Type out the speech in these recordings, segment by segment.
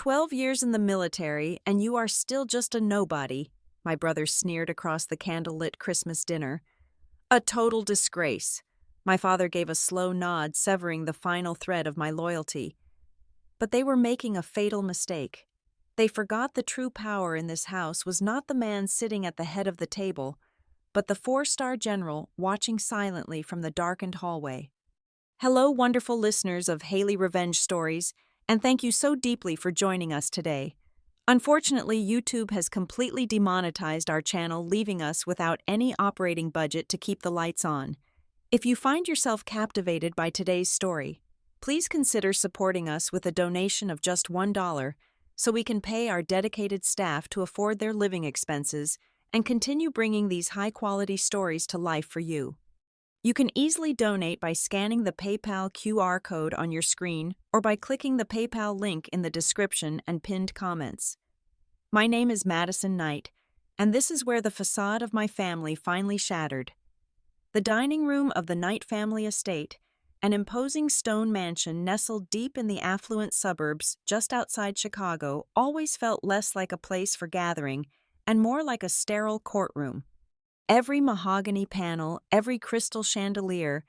12 years in the military, and you are still just a nobody, my brother sneered across the candlelit Christmas dinner. A total disgrace. My father gave a slow nod, severing the final thread of my loyalty. But they were making a fatal mistake. They forgot the true power in this house was not the man sitting at the head of the table, but the four-star general watching silently from the darkened hallway. Hello, wonderful listeners of Haley Revenge Stories, and thank you so deeply for joining us today. Unfortunately, YouTube has completely demonetized our channel, leaving us without any operating budget to keep the lights on. If you find yourself captivated by today's story, please consider supporting us with a donation of just $1 so we can pay our dedicated staff to afford their living expenses and continue bringing these high-quality stories to life for you. You can easily donate by scanning the PayPal QR code on your screen or by clicking the PayPal link in the description and pinned comments. My name is Madison Knight, and this is where the facade of my family finally shattered. The dining room of the Knight family estate, an imposing stone mansion nestled deep in the affluent suburbs just outside Chicago, always felt less like a place for gathering and more like a sterile courtroom. Every mahogany panel, every crystal chandelier,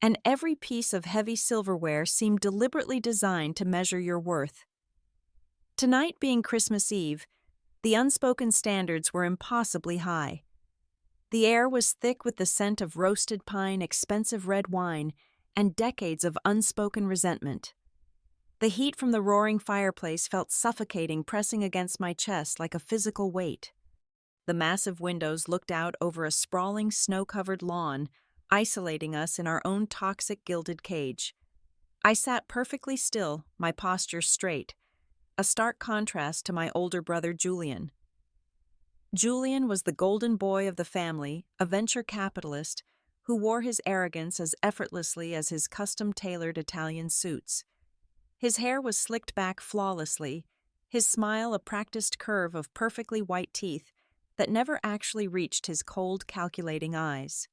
and every piece of heavy silverware seemed deliberately designed to measure your worth. Tonight being Christmas Eve, the unspoken standards were impossibly high. The air was thick with the scent of roasted pine, expensive red wine, and decades of unspoken resentment. The heat from the roaring fireplace felt suffocating, pressing against my chest like a physical weight. The massive windows looked out over a sprawling, snow-covered lawn, isolating us in our own toxic gilded cage. I sat perfectly still, my posture straight, a stark contrast to my older brother Julian. Julian was the golden boy of the family, a venture capitalist who wore his arrogance as effortlessly as his custom-tailored Italian suits. His hair was slicked back flawlessly, his smile a practiced curve of perfectly white teeth that never actually reached his cold, calculating eyes.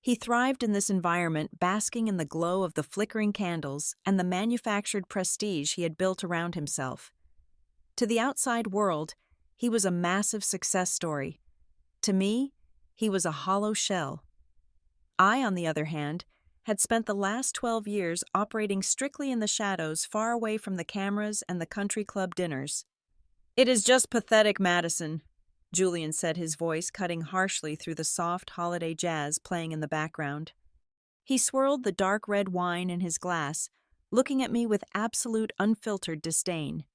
He thrived in this environment, basking in the glow of the flickering candles and the manufactured prestige he had built around himself. To the outside world, he was a massive success story. To me, he was a hollow shell. I, on the other hand, had spent the last 12 years operating strictly in the shadows, far away from the cameras and the country club dinners. "It is just pathetic, Madison," Julian said, his voice cutting harshly through the soft holiday jazz playing in the background. He swirled the dark red wine in his glass, looking at me with absolute unfiltered disdain.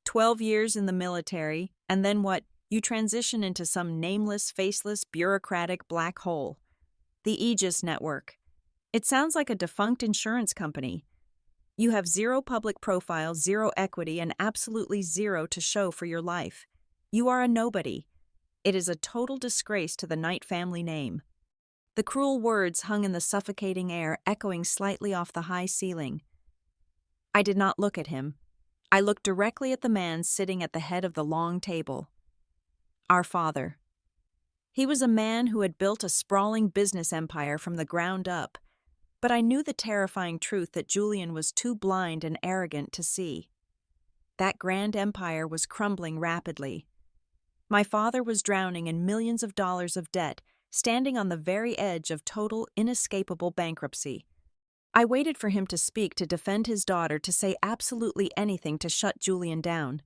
12 years in the military, and then what? You transition into some nameless, faceless, bureaucratic black hole. The Aegis Network. It sounds like a defunct insurance company. You have zero public profile, zero equity, and absolutely zero to show for your life. You are a nobody. It is a total disgrace to the Knight family name. The cruel words hung in the suffocating air, echoing slightly off the high ceiling. I did not look at him. I looked directly at the man sitting at the head of the long table. Our father. He was a man who had built a sprawling business empire from the ground up, but I knew the terrifying truth that Julian was too blind and arrogant to see. That grand empire was crumbling rapidly. My father was drowning in millions of dollars of debt, standing on the very edge of total, inescapable bankruptcy. I waited for him to speak, to defend his daughter, to say absolutely anything to shut Julian down.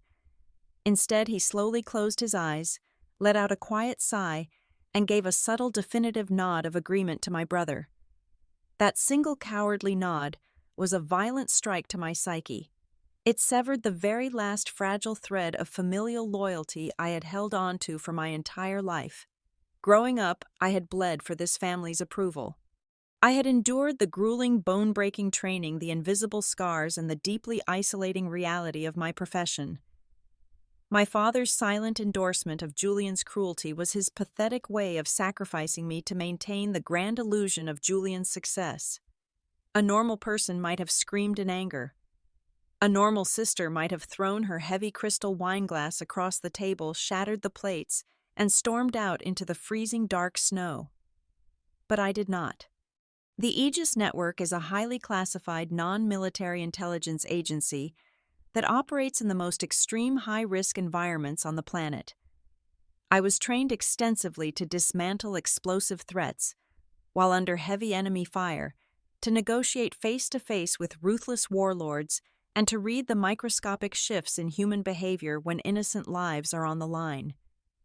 Instead, he slowly closed his eyes, let out a quiet sigh, and gave a subtle, definitive nod of agreement to my brother. That single cowardly nod was a violent strike to my psyche. It severed the very last fragile thread of familial loyalty I had held on to for my entire life. Growing up, I had bled for this family's approval. I had endured the grueling, bone-breaking training, the invisible scars, and the deeply isolating reality of my profession. My father's silent endorsement of Julian's cruelty was his pathetic way of sacrificing me to maintain the grand illusion of Julian's success. A normal person might have screamed in anger. A normal sister might have thrown her heavy crystal wineglass across the table, shattered the plates, and stormed out into the freezing dark snow. But I did not. The Aegis Network is a highly classified non-military intelligence agency that operates in the most extreme high-risk environments on the planet. I was trained extensively to dismantle explosive threats, while under heavy enemy fire, to negotiate face-to-face with ruthless warlords and to read the microscopic shifts in human behavior when innocent lives are on the line.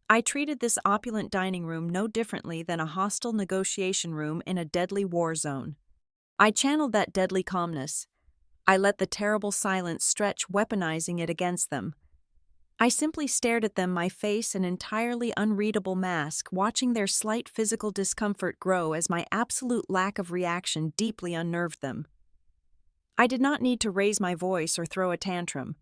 I treated this opulent dining room no differently than a hostile negotiation room in a deadly war zone. I channeled that deadly calmness. I let the terrible silence stretch, weaponizing it against them. I simply stared at them, my face an entirely unreadable mask, watching their slight physical discomfort grow as my absolute lack of reaction deeply unnerved them. I did not need to raise my voice or throw a tantrum.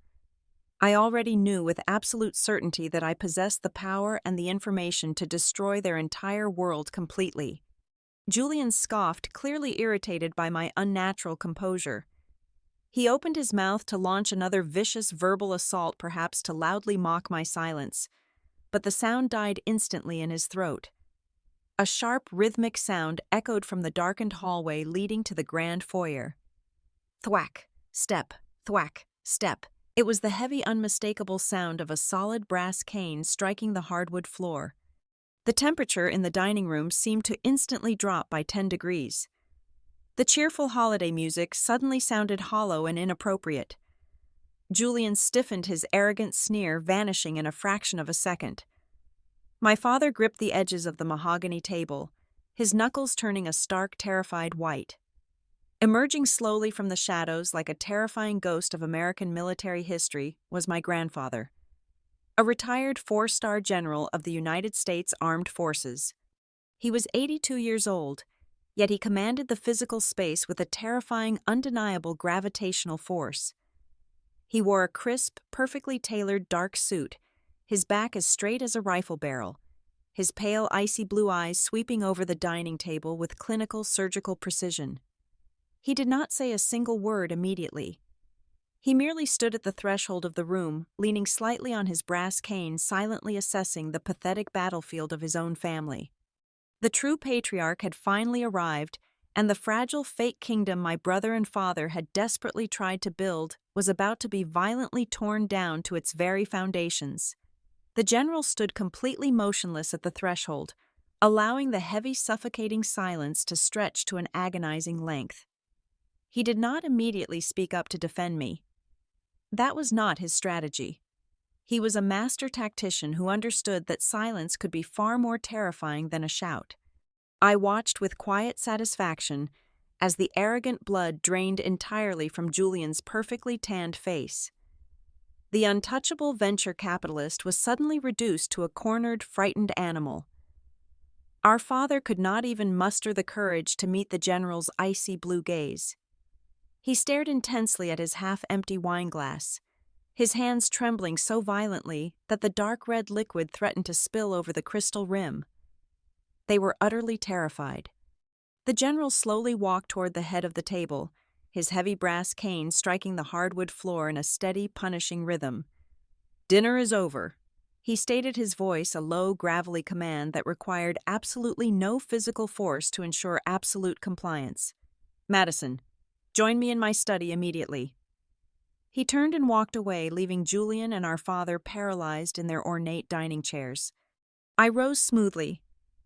I already knew with absolute certainty that I possessed the power and the information to destroy their entire world completely. Julian scoffed, clearly irritated by my unnatural composure. He opened his mouth to launch another vicious verbal assault, perhaps to loudly mock my silence, but the sound died instantly in his throat. A sharp, rhythmic sound echoed from the darkened hallway leading to the grand foyer. Thwack, step, thwack, step. It was the heavy, unmistakable sound of a solid brass cane striking the hardwood floor. The temperature in the dining room seemed to instantly drop by 10 degrees. The cheerful holiday music suddenly sounded hollow and inappropriate. Julian stiffened, his arrogant sneer vanishing in a fraction of a second. My father gripped the edges of the mahogany table, his knuckles turning a stark, terrified white. Emerging slowly from the shadows like a terrifying ghost of American military history was my grandfather, a retired 4-star general of the United States Armed Forces. He was 82 years old, yet he commanded the physical space with a terrifying, undeniable gravitational force. He wore a crisp, perfectly tailored dark suit, his back as straight as a rifle barrel, his pale, icy blue eyes sweeping over the dining table with clinical, surgical precision. He did not say a single word immediately. He merely stood at the threshold of the room, leaning slightly on his brass cane, silently assessing the pathetic battlefield of his own family. The true patriarch had finally arrived, and the fragile fake kingdom my brother and father had desperately tried to build was about to be violently torn down to its very foundations. The general stood completely motionless at the threshold, allowing the heavy, suffocating silence to stretch to an agonizing length. He did not immediately speak up to defend me. That was not his strategy. He was a master tactician who understood that silence could be far more terrifying than a shout. I watched with quiet satisfaction as the arrogant blood drained entirely from Julian's perfectly tanned face. The untouchable venture capitalist was suddenly reduced to a cornered, frightened animal. Our father could not even muster the courage to meet the general's icy blue gaze. He stared intensely at his half-empty wineglass, his hands trembling so violently that the dark red liquid threatened to spill over the crystal rim. They were utterly terrified. The general slowly walked toward the head of the table, his heavy brass cane striking the hardwood floor in a steady, punishing rhythm. "Dinner is over," he stated, his voice a low, gravelly command that required absolutely no physical force to ensure absolute compliance. "Madison, join me in my study immediately." He turned and walked away, leaving Julian and our father paralyzed in their ornate dining chairs. I rose smoothly,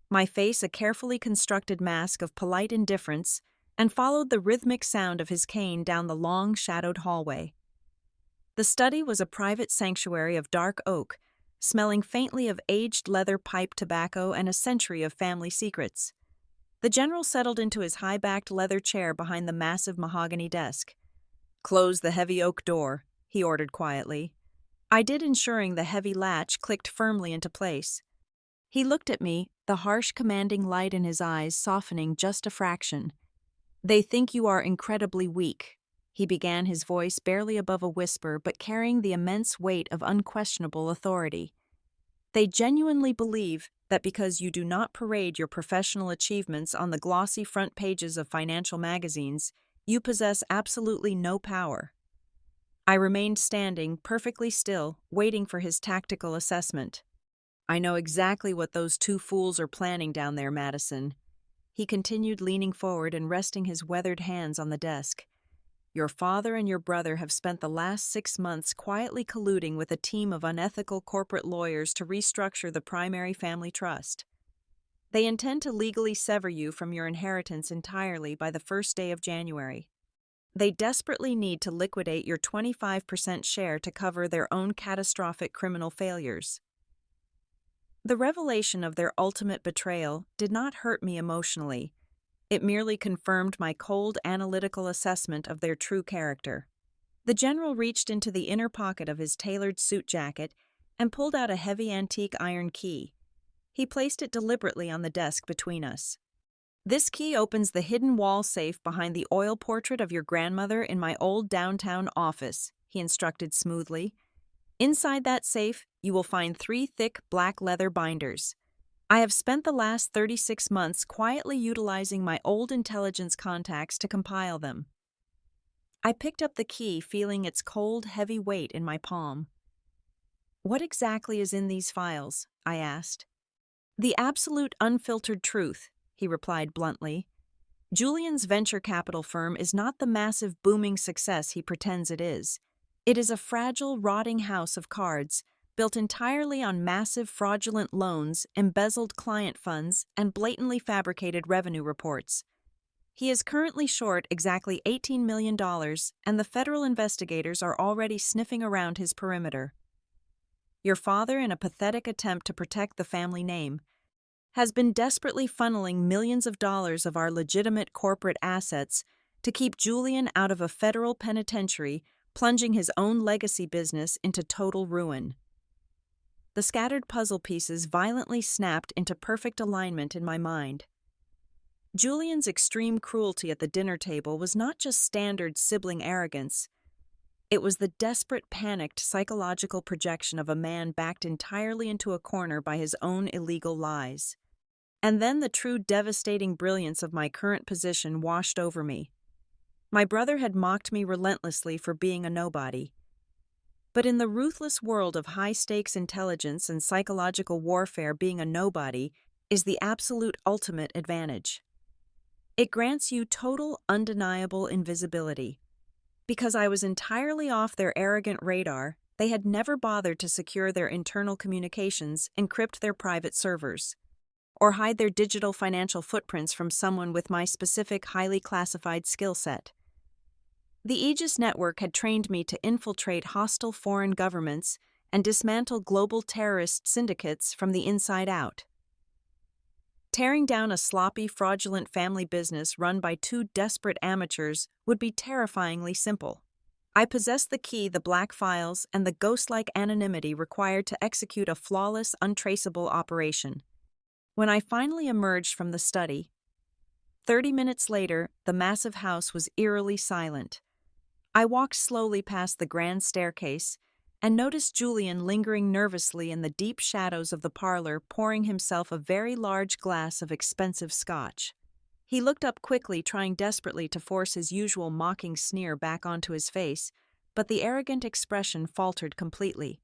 my face a carefully constructed mask of polite indifference, and followed the rhythmic sound of his cane down the long, shadowed hallway. The study was a private sanctuary of dark oak, smelling faintly of aged leather pipe tobacco and a century of family secrets. The general settled into his high-backed leather chair behind the massive mahogany desk. "Close the heavy oak door," he ordered quietly. I did, ensuring the heavy latch clicked firmly into place. He looked at me, the harsh, commanding light in his eyes softening just a fraction. "They think you are incredibly weak," he began, his voice barely above a whisper but carrying the immense weight of unquestionable authority. "They genuinely believe that because you do not parade your professional achievements on the glossy front pages of financial magazines, you possess absolutely no power." I remained standing, perfectly still, waiting for his tactical assessment. "I know exactly what those two fools are planning down there, Madison," he continued, leaning forward and resting his weathered hands on the desk. Your father and your brother have spent the last 6 months quietly colluding with a team of unethical corporate lawyers to restructure the primary family trust. They intend to legally sever you from your inheritance entirely by the first day of January. They desperately need to liquidate your 25% share to cover their own catastrophic criminal failures. The revelation of their ultimate betrayal did not hurt me emotionally. It merely confirmed my cold, analytical assessment of their true character. The general reached into the inner pocket of his tailored suit jacket and pulled out a heavy antique iron key. He placed it deliberately on the desk between us. This key opens the hidden wall safe behind the oil portrait of your grandmother in my old downtown office, he instructed smoothly. Inside that safe, you will find 3 thick black leather binders. I have spent the last 36 months quietly utilizing my old intelligence contacts to compile them. I picked up the key, feeling its cold, heavy weight in my palm. What exactly is in these files? I asked. The absolute unfiltered truth, he replied bluntly. Julian's venture capital firm is not the massive booming success he pretends it is. It is a fragile, rotting house of cards, built entirely on massive fraudulent loans, embezzled client funds, and blatantly fabricated revenue reports. He is currently short exactly $18 million, and the federal investigators are already sniffing around his perimeter. Your father, in a pathetic attempt to protect the family name, has been desperately funneling millions of dollars of our legitimate corporate assets to keep Julian out of a federal penitentiary, plunging his own legacy business into total ruin. The scattered puzzle pieces violently snapped into perfect alignment in my mind. Julian's extreme cruelty at the dinner table was not just standard sibling arrogance. It was the desperate, panicked psychological projection of a man backed entirely into a corner by his own illegal lies. And then the true devastating brilliance of my current position washed over me. My brother had mocked me relentlessly for being a nobody. But in the ruthless world of high-stakes intelligence and psychological warfare, being a nobody is the absolute ultimate advantage. It grants you total, undeniable invisibility. Because I was entirely off their arrogant radar, they had never bothered to secure their internal communications, encrypt their private servers, or hide their digital financial footprints from someone with my specific, highly classified skill set. The Aegis Network had trained me to infiltrate hostile foreign governments and dismantle global terrorist syndicates from the inside out. Tearing down a sloppy, fraudulent family business run by 2 desperate amateurs would be terrifyingly simple. I possessed the key, the black files, and the ghost-like anonymity required to execute a flawless, untraceable operation. When I finally emerged from the study, 30 minutes later, the massive house was eerily silent. I walked slowly past the grand staircase and noticed Julian lingering nervously in the deep shadows of the parlor, pouring himself a very large glass of expensive scotch. He looked up quickly, trying desperately to force his usual mocking sneer back onto his face, but the arrogant expression faltered completely.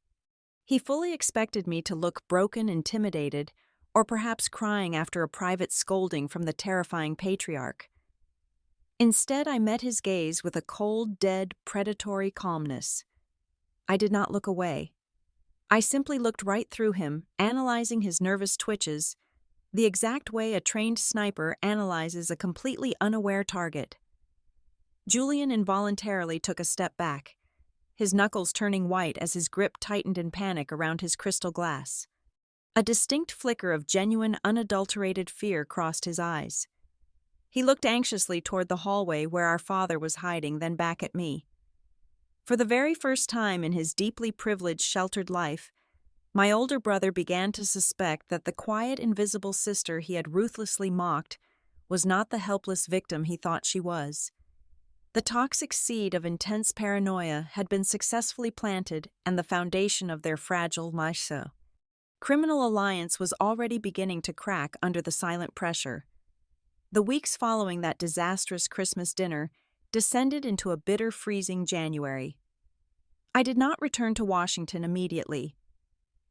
He fully expected me to look broken, intimidated, or perhaps crying after a private scolding from the terrifying patriarch. Instead, I met his gaze with a cold, dead, predatory calmness. I did not look away. I simply looked right through him, analyzing his nervous twitches, the exact way a trained sniper analyzes a completely unaware target. Julian involuntarily took a step back, his knuckles turning white as his grip tightened in panic around his crystal glass. A distinct flicker of genuine, unadulterated fear crossed his eyes. He looked anxiously toward the hallway where our father was hiding, then back at me. For the very first time in his deeply privileged, sheltered life, my older brother began to suspect that the quiet, invisible sister he had ruthlessly mocked was not the helpless victim he thought she was. The toxic seed of intense paranoia had been successfully planted, and the foundation of their fragile Maisha. Criminal alliance was already beginning to crack under the silent pressure. The weeks following that disastrous Christmas dinner descended into a bitter, freezing January. I did not return to Washington immediately.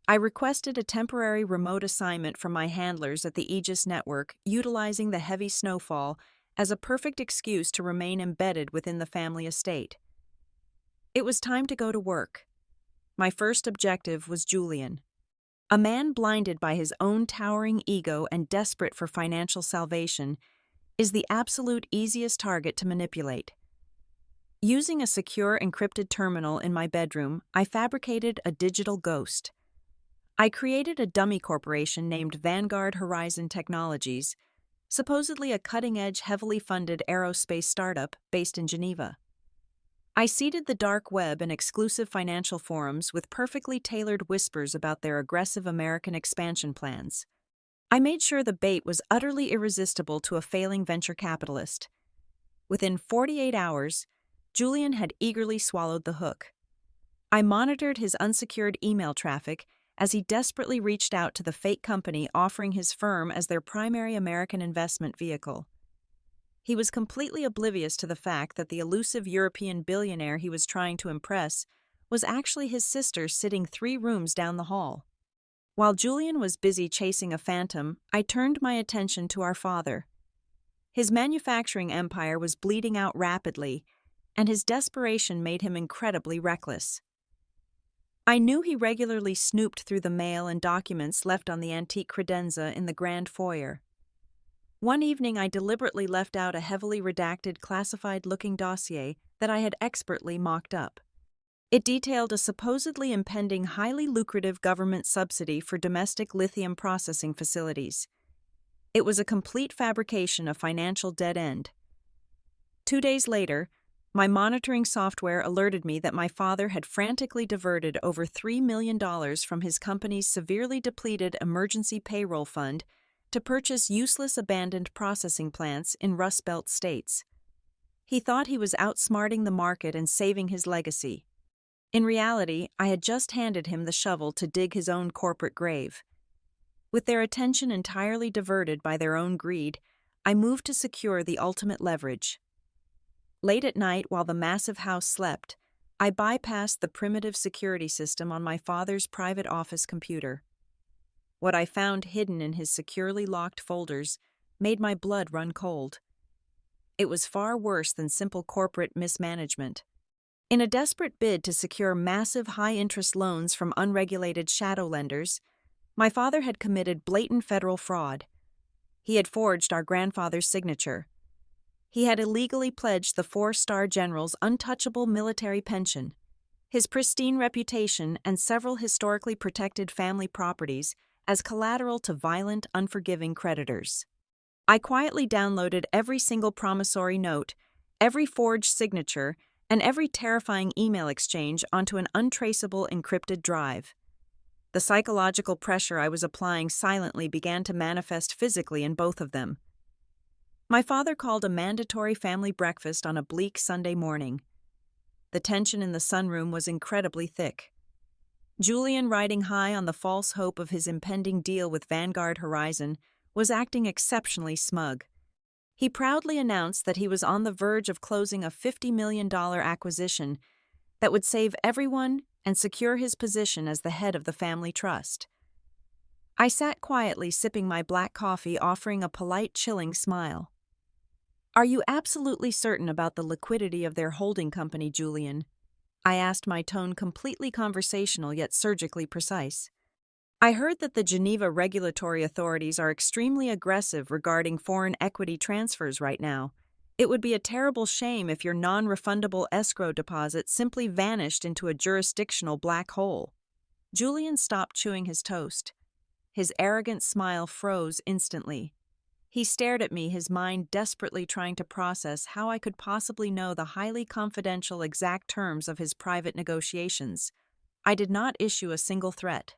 I requested a temporary remote assignment from my handlers at the Aegis Network, utilizing the heavy snowfall as a perfect excuse to remain embedded within the family estate. It was time to go to work. My first objective was Julian. A man blinded by his own towering ego and desperate for financial salvation is the absolute easiest target to manipulate. Using a secure encrypted terminal in my bedroom, I fabricated a digital ghost. I created a dummy corporation named Vanguard Horizon Technologies, supposedly a cutting-edge, heavily funded aerospace startup based in Geneva. I seeded the dark web and exclusive financial forums with perfectly tailored whispers about their aggressive American expansion plans. I made sure the bait was utterly irresistible to a failing venture capitalist. Within 48 hours, Julian had eagerly swallowed the hook. I monitored his unsecured email traffic as he desperately reached out to the fake company offering his firm as their primary American investment vehicle. He was completely oblivious to the fact that the elusive European billionaire he was trying to impress was actually his sister sitting 3 rooms down the hall. While Julian was busy chasing a phantom, I turned my attention to our father. His manufacturing empire was bleeding out rapidly, and his desperation made him incredibly reckless. I knew he regularly snooped through the mail and documents left on the antique credenza in the grand foyer. One evening I deliberately left out a heavily redacted, classified-looking dossier that I had expertly mocked up. It detailed a supposedly impending, highly lucrative government subsidy for domestic lithium processing facilities. It was a complete fabrication of financial dead end. 2 days later, my monitoring software alerted me that my father had frantically diverted over $3 million from his company's severely depleted emergency payroll fund to purchase useless abandoned processing plants in Rust Belt states. He thought he was outsmarting the market and saving his legacy. In reality, I had just handed him the shovel to dig his own corporate grave. With their attention entirely diverted by their own greed, I moved to secure the ultimate leverage. Late at night, while the massive house slept, I bypassed the primitive security system on my father's private office computer. What I found hidden in his securely locked folders made my blood run cold. It was far worse than simple corporate mismanagement. In a desperate bid to secure massive high-interest loans from unregulated shadow lenders, my father had committed blatant federal fraud. He had forged our grandfather's signature. He had illegally pledged the 4-star general's untouchable military pension. His pristine reputation and several historically protected family properties as collateral to violent, unforgiving creditors. I quietly downloaded every single promissory note, every forged signature, and every terrifying email exchange onto an untraceable encrypted drive. The psychological pressure I was applying silently began to manifest physically in both of them. My father called a mandatory family breakfast on a bleak Sunday morning. The tension in the sunroom was incredibly thick. Julian, riding high on the false hope of his impending deal with Vanguard Horizon, was acting exceptionally smug. He proudly announced that he was on the verge of closing a $50 million acquisition that would save everyone and secure his position as the head of the family trust. I sat quietly sipping my black coffee, offering a polite, chilling smile. "Are you absolutely certain about the liquidity of their holding company, Julian?" I asked, my tone completely conversational yet surgically precise. "I heard that the Geneva regulatory authorities are extremely aggressive regarding foreign equity transfers right now. It would be a terrible shame if your non-refundable escrow deposit simply vanished into a jurisdictional black hole." Julian stopped chewing his toast. His arrogant smile froze instantly. He stared at me, his mind desperately trying to process how I could possibly know the highly confidential exact terms of his private negotiations. I did not issue a single threat.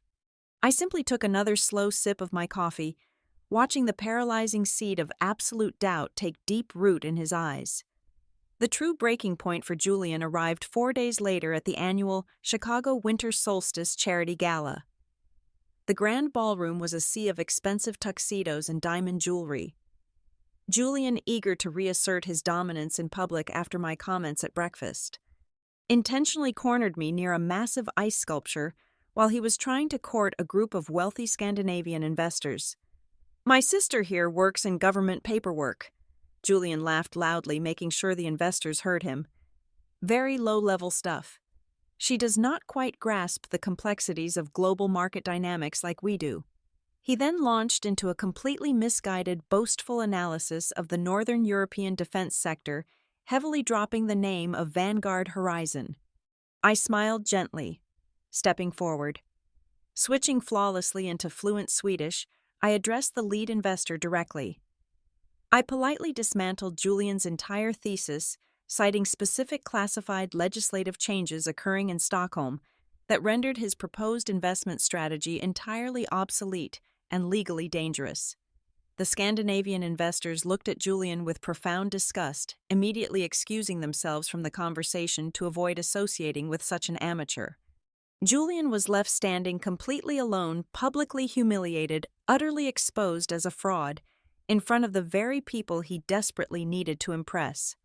I simply took another slow sip of my coffee, watching the paralyzing seed of absolute doubt take deep root in his eyes. The true breaking point for Julian arrived 4 days later at the annual Chicago Winter Solstice Charity Gala. The grand ballroom was a sea of expensive tuxedos and diamond jewelry. Julian, eager to reassert his dominance in public after my comments at breakfast, intentionally cornered me near a massive ice sculpture while he was trying to court a group of wealthy Scandinavian investors. "My sister here works in government paperwork. Julian laughed loudly, making sure the investors heard him. Very low-level stuff. She does not quite grasp the complexities of global market dynamics like we do. He then launched into a completely misguided, boastful analysis of the Northern European defense sector, heavily dropping the name of Vanguard Horizon. I smiled gently, stepping forward. Switching flawlessly into fluent Swedish, I addressed the lead investor directly. I politely dismantled Julian's entire thesis, citing specific classified legislative changes occurring in Stockholm that rendered his proposed investment strategy entirely obsolete and legally dangerous. The Scandinavian investors looked at Julian with profound disgust, immediately excusing themselves from the conversation to avoid associating with such an amateur. Julian was left standing completely alone, publicly humiliated, utterly exposed as a fraud, in front of the very people he desperately needed to impress.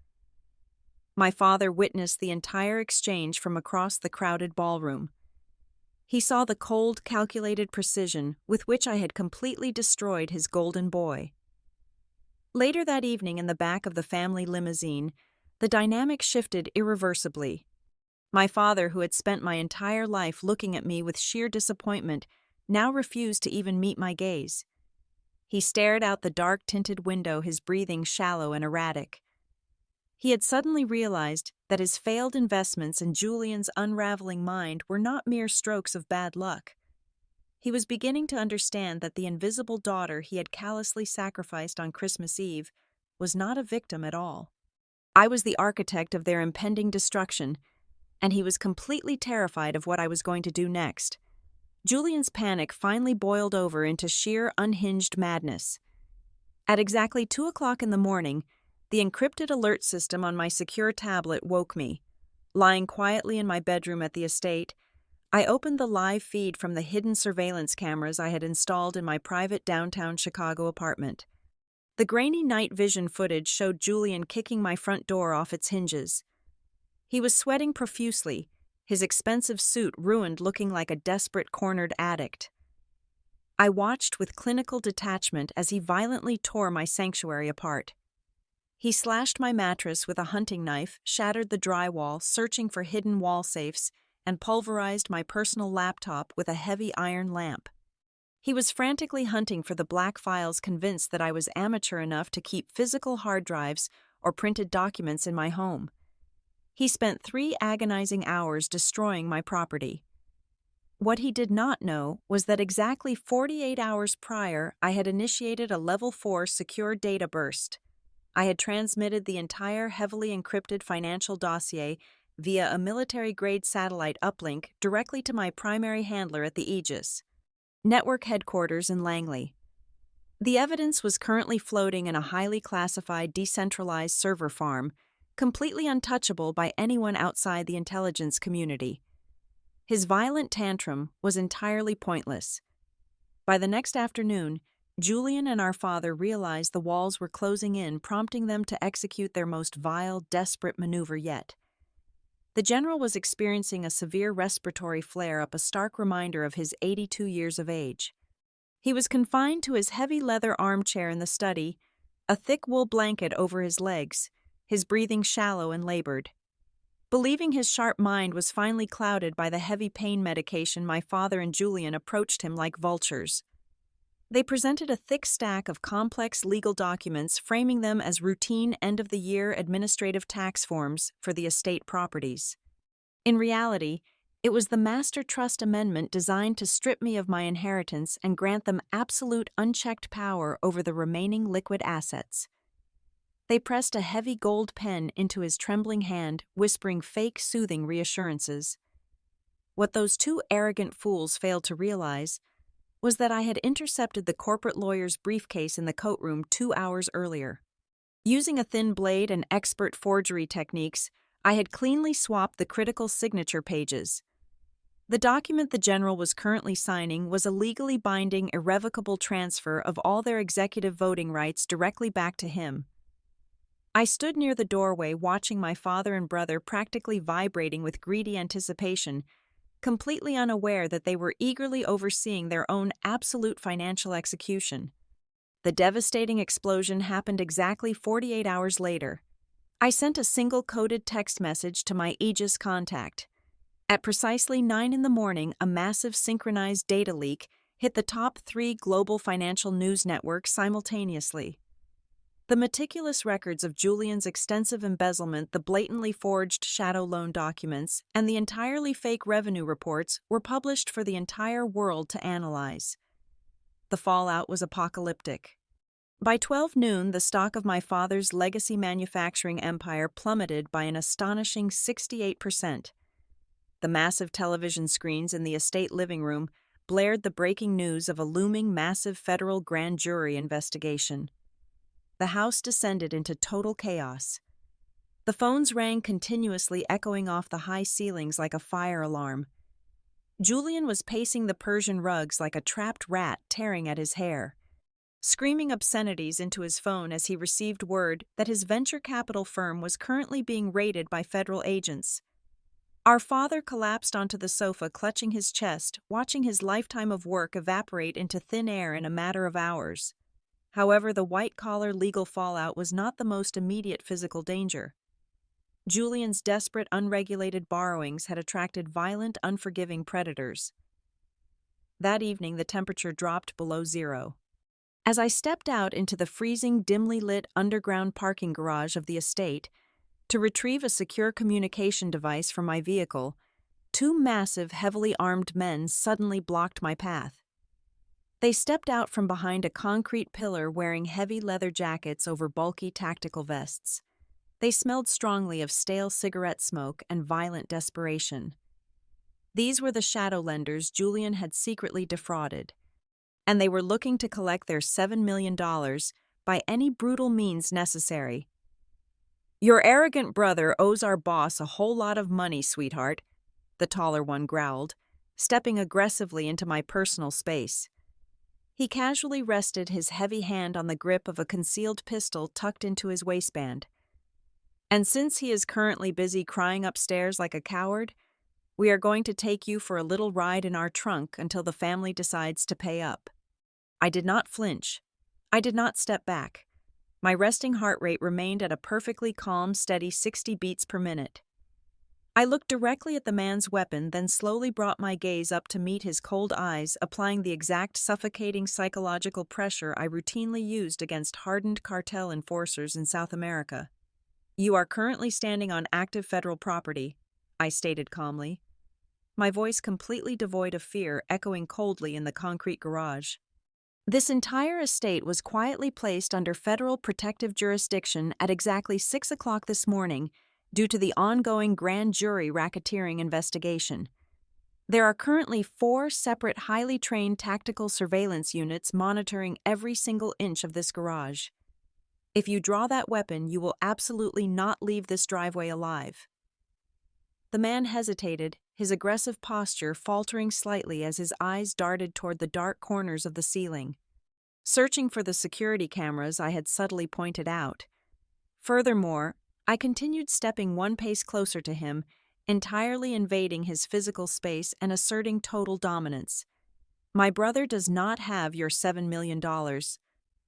My father witnessed the entire exchange from across the crowded ballroom. He saw the cold, calculated precision with which I had completely destroyed his golden boy. Later that evening, in the back of the family limousine, the dynamic shifted irreversibly. My father, who had spent my entire life looking at me with sheer disappointment, now refused to even meet my gaze. He stared out the dark-tinted window, his breathing shallow and erratic. He had suddenly realized that his failed investments and Julian's unraveling mind were not mere strokes of bad luck. He was beginning to understand that the invisible daughter he had callously sacrificed on Christmas Eve was not a victim at all. I was the architect of their impending destruction, and he was completely terrified of what I was going to do next. Julian's panic finally boiled over into sheer, unhinged madness. At exactly 2 o'clock in the morning, the encrypted alert system on my secure tablet woke me. Lying quietly in my bedroom at the estate, I opened the live feed from the hidden surveillance cameras I had installed in my private downtown Chicago apartment. The grainy night vision footage showed Julian kicking my front door off its hinges. He was sweating profusely, his expensive suit ruined, looking like a desperate cornered addict. I watched with clinical detachment as he violently tore my sanctuary apart. He slashed my mattress with a hunting knife, shattered the drywall, searching for hidden wall safes, and pulverized my personal laptop with a heavy iron lamp. He was frantically hunting for the black files, convinced that I was amateur enough to keep physical hard drives or printed documents in my home. He spent 3 agonizing hours destroying my property. What he did not know was that exactly 48 hours prior, I had initiated a Level 4 secure data burst. I had transmitted the entire heavily encrypted financial dossier via a military-grade satellite uplink directly to my primary handler at the Aegis network headquarters in Langley. The evidence was currently floating in a highly classified, decentralized server farm, completely untouchable by anyone outside the intelligence community. His violent tantrum was entirely pointless. By the next afternoon, Julian and our father realized the walls were closing in, prompting them to execute their most vile, desperate maneuver yet. The general was experiencing a severe respiratory flare-up, a stark reminder of his 82 years of age. He was confined to his heavy leather armchair in the study, a thick wool blanket over his legs, his breathing shallow and labored. Believing his sharp mind was finally clouded by the heavy pain medication, my father and Julian approached him like vultures. They presented a thick stack of complex legal documents, framing them as routine end-of-the-year administrative tax forms for the estate properties. In reality, it was the Master Trust Amendment designed to strip me of my inheritance and grant them absolute unchecked power over the remaining liquid assets. They pressed a heavy gold pen into his trembling hand, whispering fake, soothing reassurances. What those 2 arrogant fools failed to realize was that I had intercepted the corporate lawyer's briefcase in the coat room 2 hours earlier. Using a thin blade and expert forgery techniques, I had cleanly swapped the critical signature pages. The document the general was currently signing was a legally binding, irrevocable transfer of all their executive voting rights directly back to him. I stood near the doorway, watching my father and brother practically vibrating with greedy anticipation, completely unaware that they were eagerly overseeing their own absolute financial execution. The devastating explosion happened exactly 48 hours later. I sent a single coded text message to my Aegis contact. At precisely 9 in the morning, a massive synchronized data leak hit the top 3 global financial news networks simultaneously. The meticulous records of Julian's extensive embezzlement, the blatantly forged shadow loan documents, and the entirely fake revenue reports were published for the entire world to analyze. The fallout was apocalyptic. By 12 noon, the stock of my father's legacy manufacturing empire plummeted by an astonishing 68%. The massive television screens in the estate living room blared the breaking news of a looming massive federal grand jury investigation. The house descended into total chaos. The phones rang continuously, echoing off the high ceilings like a fire alarm. Julian was pacing the Persian rugs like a trapped rat tearing at his hair, screaming obscenities into his phone as he received word that his venture capital firm was currently being raided by federal agents. Our father collapsed onto the sofa, clutching his chest, watching his lifetime of work evaporate into thin air in a matter of hours. However, the white-collar legal fallout was not the most immediate physical danger. Julian's desperate, unregulated borrowings had attracted violent, unforgiving predators. That evening, the temperature dropped below zero. As I stepped out into the freezing, dimly lit underground parking garage of the estate to retrieve a secure communication device from my vehicle, 2 massive, heavily armed men suddenly blocked my path. They stepped out from behind a concrete pillar wearing heavy leather jackets over bulky tactical vests. They smelled strongly of stale cigarette smoke and violent desperation. These were the shadow lenders Julian had secretly defrauded, and they were looking to collect their $7 million by any brutal means necessary. "Your arrogant brother owes our boss a whole lot of money, sweetheart," the taller one growled, stepping aggressively into my personal space. He casually rested his heavy hand on the grip of a concealed pistol tucked into his waistband. "And since he is currently busy crying upstairs like a coward, we are going to take you for a little ride in our trunk until the family decides to pay up." I did not flinch. I did not step back. My resting heart rate remained at a perfectly calm, steady 60 beats per minute. I looked directly at the man's weapon, then slowly brought my gaze up to meet his cold eyes, applying the exact suffocating psychological pressure I routinely used against hardened cartel enforcers in South America. "You are currently standing on active federal property," I stated calmly, my voice completely devoid of fear, echoing coldly in the concrete garage. This entire estate was quietly placed under federal protective jurisdiction at exactly 6 o'clock this morning, due to the ongoing grand jury racketeering investigation. There are currently 4 separate highly trained tactical surveillance units monitoring every single inch of this garage. If you draw that weapon, you will absolutely not leave this driveway alive. The man hesitated, his aggressive posture faltering slightly as his eyes darted toward the dark corners of the ceiling, searching for the security cameras I had subtly pointed out. Furthermore, I continued stepping 1 pace closer to him, entirely invading his physical space and asserting total dominance. "My brother does not have your $7 million.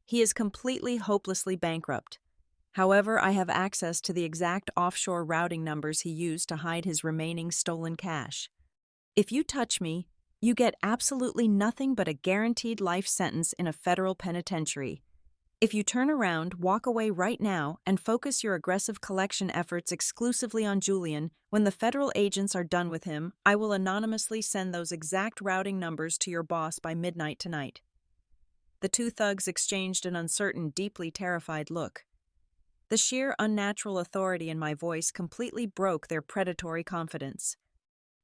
He is completely, hopelessly bankrupt. However, I have access to the exact offshore routing numbers he used to hide his remaining stolen cash. If you touch me, you get absolutely nothing but a guaranteed life sentence in a federal penitentiary. If you turn around, walk away right now, and focus your aggressive collection efforts exclusively on Julian, when the federal agents are done with him, I will anonymously send those exact routing numbers to your boss by midnight tonight." The 2 thugs exchanged an uncertain, deeply terrified look. The sheer unnatural authority in my voice completely broke their predatory confidence.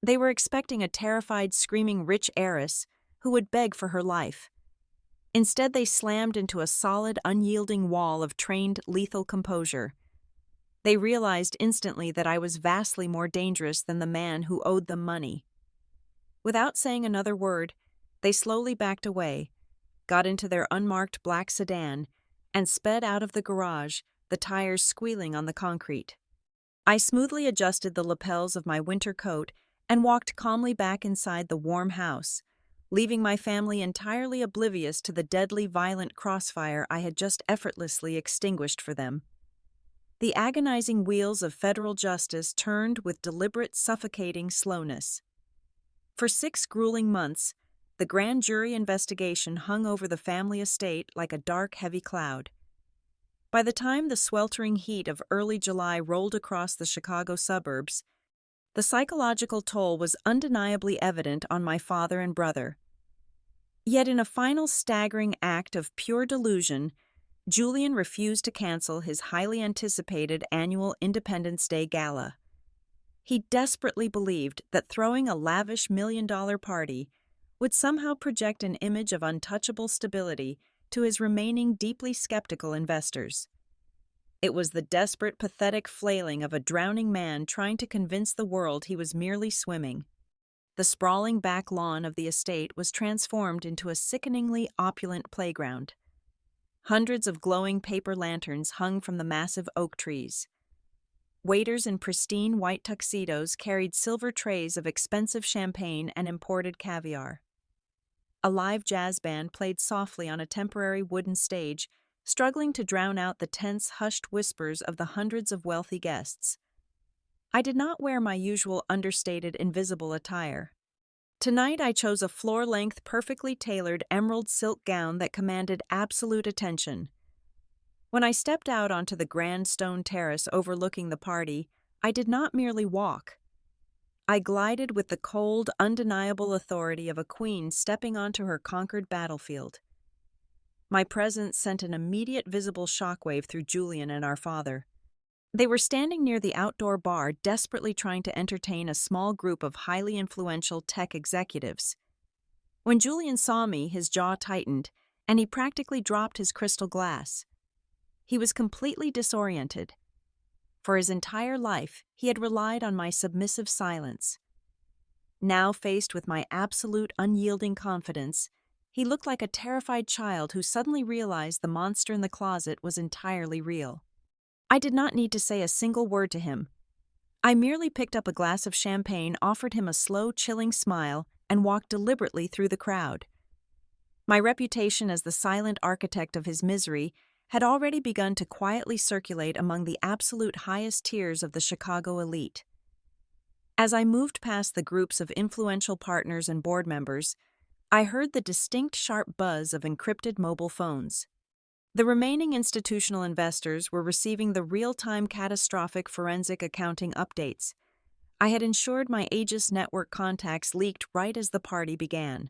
They were expecting a terrified, screaming rich heiress who would beg for her life. Instead, they slammed into a solid, unyielding wall of trained, lethal composure. They realized instantly that I was vastly more dangerous than the man who owed them money. Without saying another word, they slowly backed away, got into their unmarked black sedan, and sped out of the garage, the tires squealing on the concrete. I smoothly adjusted the lapels of my winter coat and walked calmly back inside the warm house, leaving my family entirely oblivious to the deadly violent crossfire I had just effortlessly extinguished for them. The agonizing wheels of federal justice turned with deliberate, suffocating slowness. For 6 grueling months, the grand jury investigation hung over the family estate like a dark, heavy cloud. By the time the sweltering heat of early July rolled across the Chicago suburbs, the psychological toll was undeniably evident on my father and brother. Yet in a final staggering act of pure delusion, Julian refused to cancel his highly anticipated annual Independence Day gala. He desperately believed that throwing a lavish $1 million party would somehow project an image of untouchable stability to his remaining deeply skeptical investors. It was the desperate, pathetic flailing of a drowning man trying to convince the world he was merely swimming. The sprawling back lawn of the estate was transformed into a sickeningly opulent playground. Hundreds of glowing paper lanterns hung from the massive oak trees. Waiters in pristine white tuxedos carried silver trays of expensive champagne and imported caviar. A live jazz band played softly on a temporary wooden stage, struggling to drown out the tense, hushed whispers of the hundreds of wealthy guests. I did not wear my usual understated, invisible attire. Tonight I chose a floor-length, perfectly tailored emerald silk gown that commanded absolute attention. When I stepped out onto the grand stone terrace overlooking the party, I did not merely walk. I glided with the cold, undeniable authority of a queen stepping onto her conquered battlefield. My presence sent an immediate visible shockwave through Julian and our father. They were standing near the outdoor bar, desperately trying to entertain a small group of highly influential tech executives. When Julian saw me, his jaw tightened, and he practically dropped his crystal glass. He was completely disoriented. For his entire life, he had relied on my submissive silence. Now, faced with my absolute, unyielding confidence, he looked like a terrified child who suddenly realized the monster in the closet was entirely real. I did not need to say a single word to him. I merely picked up a glass of champagne, offered him a slow, chilling smile, and walked deliberately through the crowd. My reputation as the silent architect of his misery had already begun to quietly circulate among the absolute highest tiers of the Chicago elite. As I moved past the groups of influential partners and board members, I heard the distinct sharp buzz of encrypted mobile phones. The remaining institutional investors were receiving the real-time catastrophic forensic accounting updates. I had ensured my Aegis network contacts leaked right as the party began.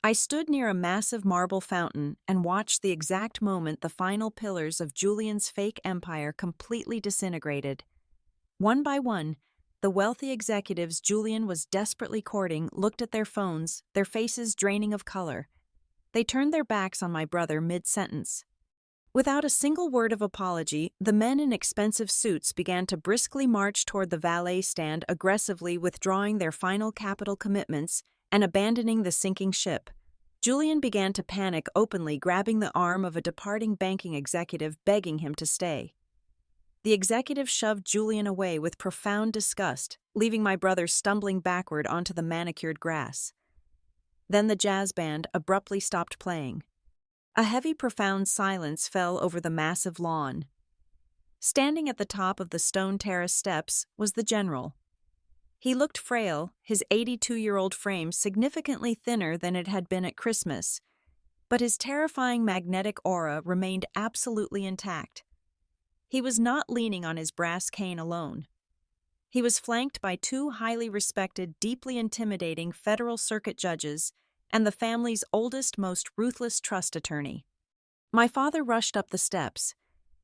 I stood near a massive marble fountain and watched the exact moment the final pillars of Julian's fake empire completely disintegrated. One by one, the wealthy executives Julian was desperately courting looked at their phones, their faces draining of color. They turned their backs on my brother mid-sentence. Without a single word of apology, the men in expensive suits began to briskly march toward the valet stand, aggressively withdrawing their final capital commitments and abandoning the sinking ship. Julian began to panic openly, grabbing the arm of a departing banking executive, begging him to stay. The executive shoved Julian away with profound disgust, leaving my brother stumbling backward onto the manicured grass. Then the jazz band abruptly stopped playing. A heavy, profound silence fell over the massive lawn. Standing at the top of the stone terrace steps was the general. He looked frail, his 82-year-old frame significantly thinner than it had been at Christmas, but his terrifying magnetic aura remained absolutely intact. He was not leaning on his brass cane alone. He was flanked by 2 highly respected, deeply intimidating federal circuit judges and the family's oldest, most ruthless trust attorney. My father rushed up the steps,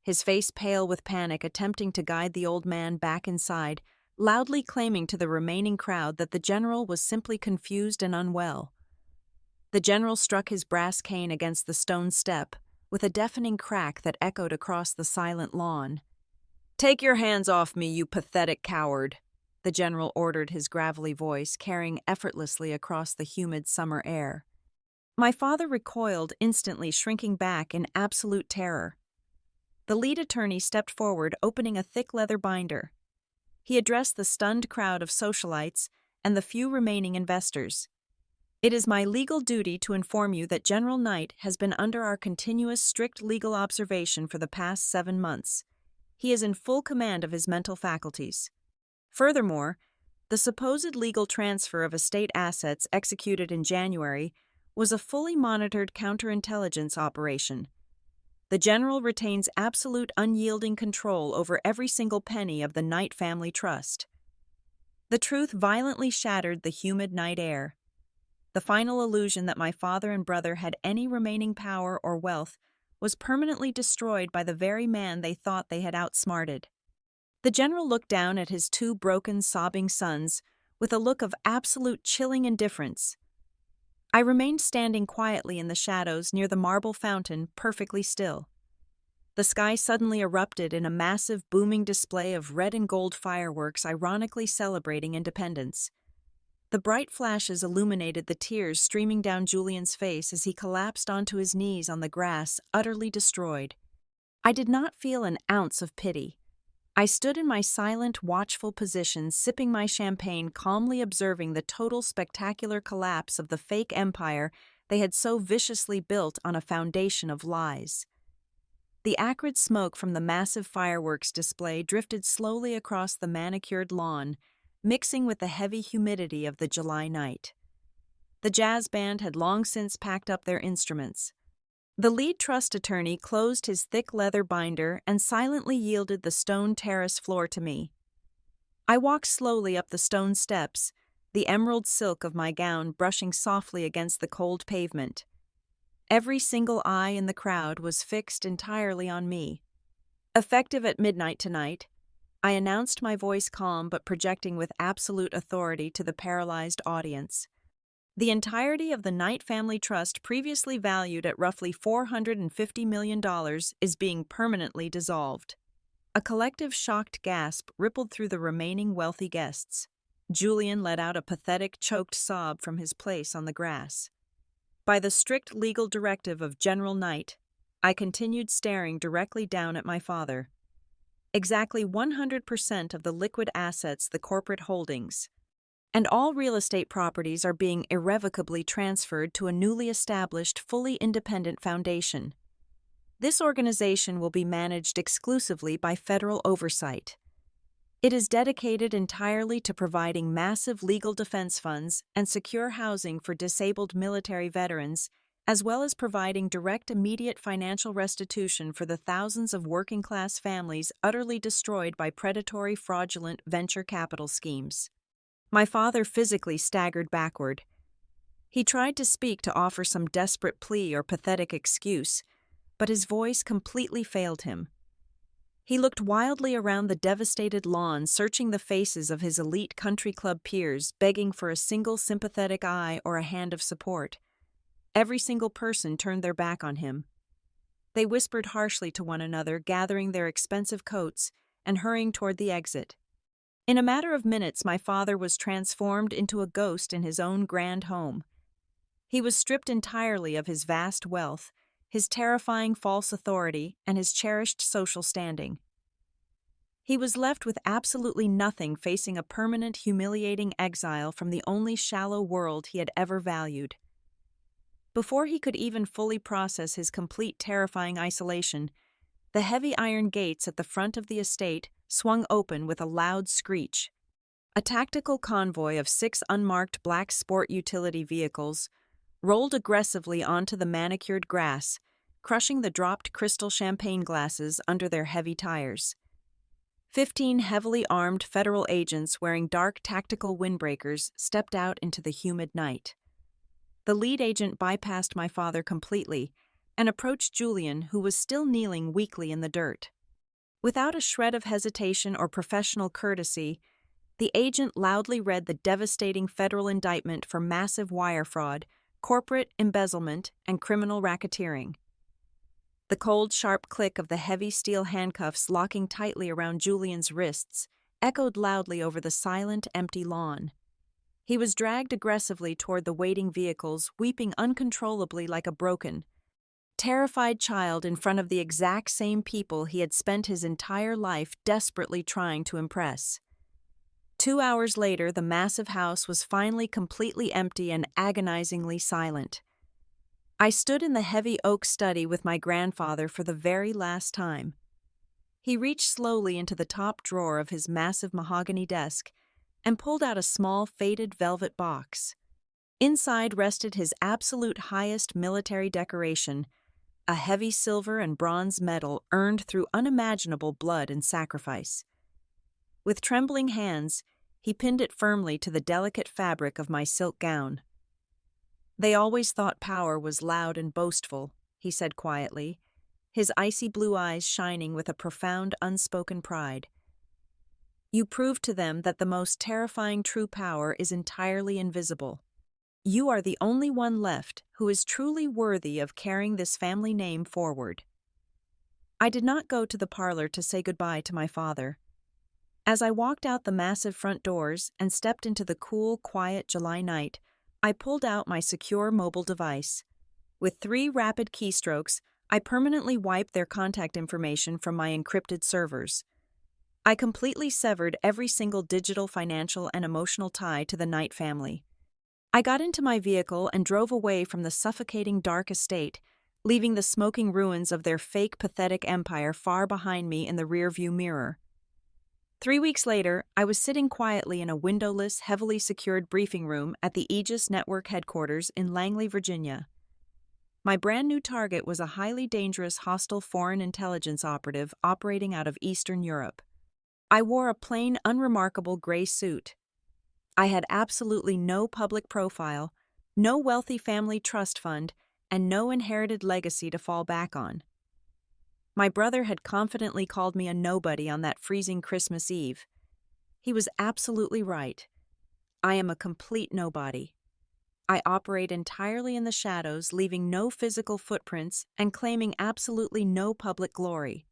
his face pale with panic, attempting to guide the old man back inside, loudly claiming to the remaining crowd that the general was simply confused and unwell. The general struck his brass cane against the stone step, with a deafening crack that echoed across the silent lawn. "Take your hands off me, you pathetic coward," the general ordered, his gravelly voice carrying effortlessly across the humid summer air. My father recoiled, instantly shrinking back in absolute terror. The lead attorney stepped forward, opening a thick leather binder. He addressed the stunned crowd of socialites and the few remaining investors. It is my legal duty to inform you that General Knight has been under our continuous strict legal observation for the past 7 months. He is in full command of his mental faculties. Furthermore, the supposed legal transfer of estate assets executed in January was a fully monitored counterintelligence operation. The General retains absolute unyielding control over every single penny of the Knight family trust. The truth violently shattered the humid night air. The final illusion that my father and brother had any remaining power or wealth was permanently destroyed by the very man they thought they had outsmarted. The General looked down at his 2 broken, sobbing sons with a look of absolute chilling indifference. I remained standing quietly in the shadows near the marble fountain, perfectly still. The sky suddenly erupted in a massive, booming display of red and gold fireworks ironically celebrating independence. The bright flashes illuminated the tears streaming down Julian's face as he collapsed onto his knees on the grass, utterly destroyed. I did not feel an ounce of pity. I stood in my silent, watchful position, sipping my champagne, calmly observing the total spectacular collapse of the fake empire they had so viciously built on a foundation of lies. The acrid smoke from the massive fireworks display drifted slowly across the manicured lawn, mixing with the heavy humidity of the July night. The jazz band had long since packed up their instruments. The lead trust attorney closed his thick leather binder and silently yielded the stone terrace floor to me. I walked slowly up the stone steps, the emerald silk of my gown brushing softly against the cold pavement. Every single eye in the crowd was fixed entirely on me. Effective at midnight tonight, I announced, my voice calm but projecting with absolute authority to the paralyzed audience. The entirety of the Knight Family Trust, previously valued at roughly $450 million, is being permanently dissolved. A collective shocked gasp rippled through the remaining wealthy guests. Julian let out a pathetic, choked sob from his place on the grass. By the strict legal directive of General Knight, I continued staring directly down at my father. Exactly 100% of the liquid assets, the corporate holdings, and all real estate properties are being irrevocably transferred to a newly established, fully independent foundation. This organization will be managed exclusively by federal oversight. It is dedicated entirely to providing massive legal defense funds and secure housing for disabled military veterans, as well as providing direct immediate financial restitution for the thousands of working-class families utterly destroyed by predatory, fraudulent venture capital schemes. My father physically staggered backward. He tried to speak, to offer some desperate plea or pathetic excuse, but his voice completely failed him. He looked wildly around the devastated lawn, searching the faces of his elite country club peers, begging for a single sympathetic eye or a hand of support. Every single person turned their back on him. They whispered harshly to one another, gathering their expensive coats and hurrying toward the exit. In a matter of minutes, my father was transformed into a ghost in his own grand home. He was stripped entirely of his vast wealth, his terrifying false authority, and his cherished social standing. He was left with absolutely nothing, facing a permanent, humiliating exile from the only shallow world he had ever valued. Before he could even fully process his complete, terrifying isolation, the heavy iron gates at the front of the estate swung open with a loud screech. A tactical convoy of 6 unmarked black sport utility vehicles rolled aggressively onto the manicured grass, crushing the dropped crystal champagne glasses under their heavy tires. 15 heavily armed federal agents wearing dark tactical windbreakers stepped out into the humid night. The lead agent bypassed my father completely and approached Julian, who was still kneeling weakly in the dirt. Without a shred of hesitation or professional courtesy, the agent loudly read the devastating federal indictment for massive wire fraud, corporate embezzlement, and criminal racketeering. The cold, sharp click of the heavy steel handcuffs locking tightly around Julian's wrists echoed loudly over the silent, empty lawn. He was dragged aggressively toward the waiting vehicles, weeping uncontrollably like a broken, terrified child in front of the exact same people he had spent his entire life desperately trying to impress. 2 hours later, the massive house was finally completely empty and agonizingly silent. I stood in the heavy oak study with my grandfather for the very last time. He reached slowly into the top drawer of his massive mahogany desk and pulled out a small faded velvet box. Inside rested his absolute highest military decoration, a heavy silver and bronze medal earned through unimaginable blood and sacrifice. With trembling hands, he pinned it firmly to the delicate fabric of my silk gown. "They always thought power was loud and boastful," he said quietly, his icy blue eyes shining with a profound unspoken pride. "You proved to them that the most terrifying true power is entirely invisible. You are the only one left who is truly worthy of carrying this family name forward." I did not go to the parlor to say goodbye to my father. As I walked out the massive front doors and stepped into the cool, quiet July night, I pulled out my secure mobile device. With 3 rapid keystrokes, I permanently wiped their contact information from my encrypted servers. I completely severed every single digital, financial, and emotional tie to the Knight family. I got into my vehicle and drove away from the suffocating dark estate, leaving the smoking ruins of their fake, pathetic empire far behind me in the rearview mirror. 3 weeks later, I was sitting quietly in a windowless, heavily secured briefing room at the Aegis Network headquarters in Langley, Virginia. My brand new target was a highly dangerous hostile foreign intelligence operative operating out of Eastern Europe. I wore a plain, unremarkable gray suit. I had absolutely no public profile, no wealthy family trust fund, and no inherited legacy to fall back on. My brother had confidently called me a nobody on that freezing Christmas Eve. He was absolutely right. I am a complete nobody. I operate entirely in the shadows, leaving no physical footprints and claiming absolutely no public glory.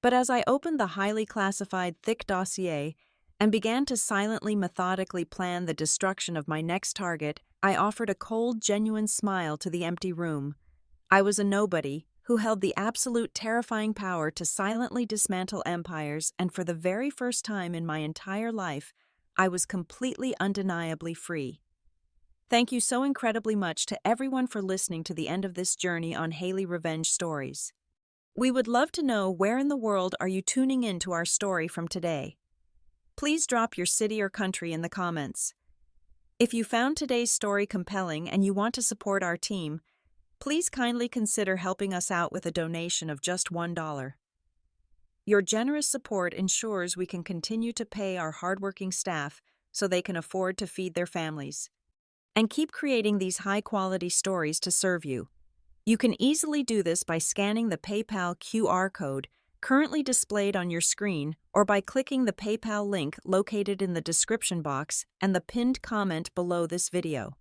But as I opened the highly classified, thick dossier and began to silently, methodically plan the destruction of my next target, I offered a cold, genuine smile to the empty room. I was a nobody who held the absolute terrifying power to silently dismantle empires, and for the very first time in my entire life, I was completely undeniably free. Thank you so incredibly much to everyone for listening to the end of this journey on Haley Revenge Stories. We would love to know where in the world are you tuning in to our story from today. Please drop your city or country in the comments. If you found today's story compelling and you want to support our team, please kindly consider helping us out with a donation of just $1. Your generous support ensures we can continue to pay our hardworking staff so they can afford to feed their families, and keep creating these high-quality stories to serve you. You can easily do this by scanning the PayPal QR code currently displayed on your screen or by clicking the PayPal link located in the description box and the pinned comment below this video.